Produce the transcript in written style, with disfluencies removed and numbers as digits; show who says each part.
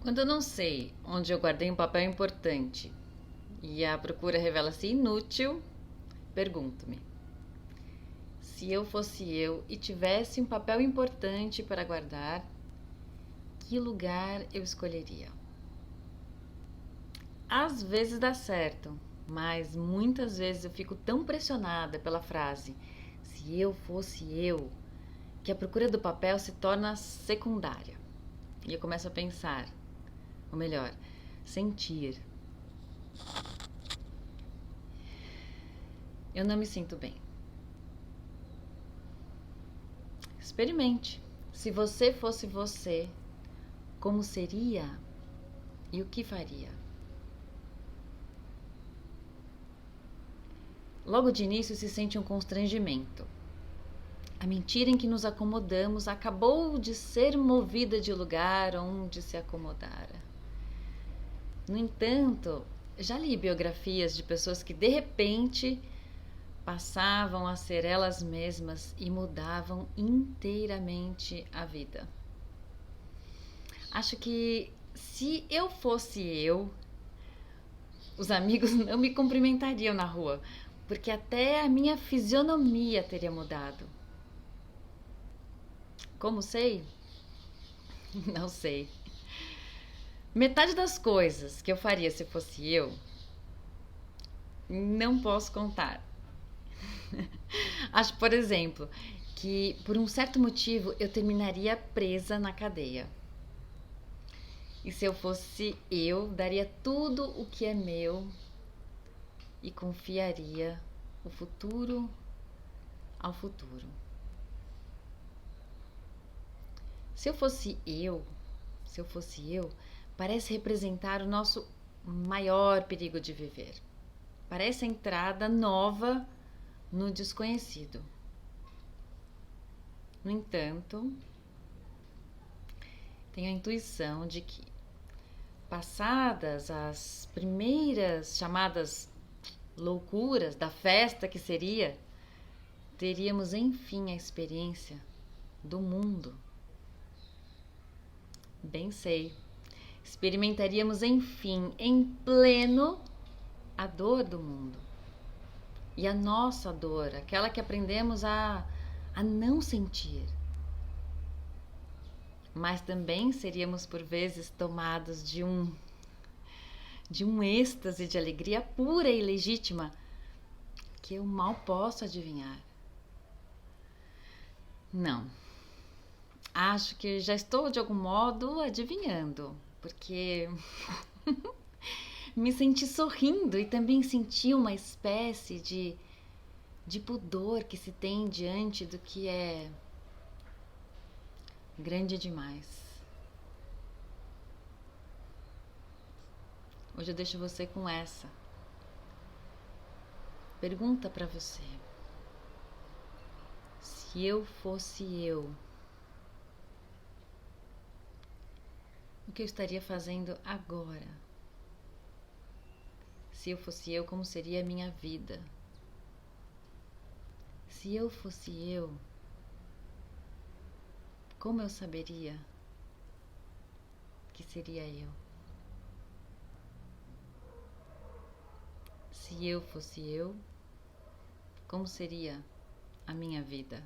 Speaker 1: Quando eu não sei onde eu guardei um papel importante e a procura revela-se inútil, pergunto-me: se eu fosse eu e tivesse um papel importante para guardar, que lugar eu escolheria? Às vezes dá certo, mas muitas vezes eu fico tão pressionada pela frase "se eu fosse eu", que a procura do papel se torna secundária. E eu começo a pensar, ou melhor, sentir. Eu não me sinto bem. Experimente. Se você fosse você, como seria e o que faria? Logo de início se sente um constrangimento. A mentira em que nos acomodamos acabou de ser movida de lugar onde se acomodara. No entanto, já li biografias de pessoas que de repente passavam a ser elas mesmas e mudavam inteiramente a vida. Acho que se eu fosse eu, os amigos não me cumprimentariam na rua, porque até a minha fisionomia teria mudado. Como sei? Não sei. Metade das coisas que eu faria se fosse eu, não posso contar. Acho, por exemplo, que por um certo motivo eu terminaria presa na cadeia. E se eu fosse eu, daria tudo o que é meu e confiaria o futuro ao futuro. Se eu fosse eu, se eu fosse eu, parece representar o nosso maior perigo de viver. Parece a entrada nova no desconhecido. No entanto, tenho a intuição de que, passadas as primeiras chamadas loucuras da festa que seria, teríamos enfim a experiência do mundo. Bem sei. Experimentaríamos enfim, em pleno, a dor do mundo. E a nossa dor, aquela que aprendemos a não sentir. Mas também seríamos por vezes tomados de um êxtase de alegria pura e legítima que eu mal posso adivinhar. Não. Acho que já estou de algum modo adivinhando, porque me senti sorrindo e também senti uma espécie de pudor que se tem diante do que é grande demais. Hoje eu deixo você com essa pergunta para você. Se eu fosse eu, o que eu estaria fazendo agora? Se eu fosse eu, como seria a minha vida? Se eu fosse eu, como eu saberia que seria eu? Se eu fosse eu, como seria a minha vida?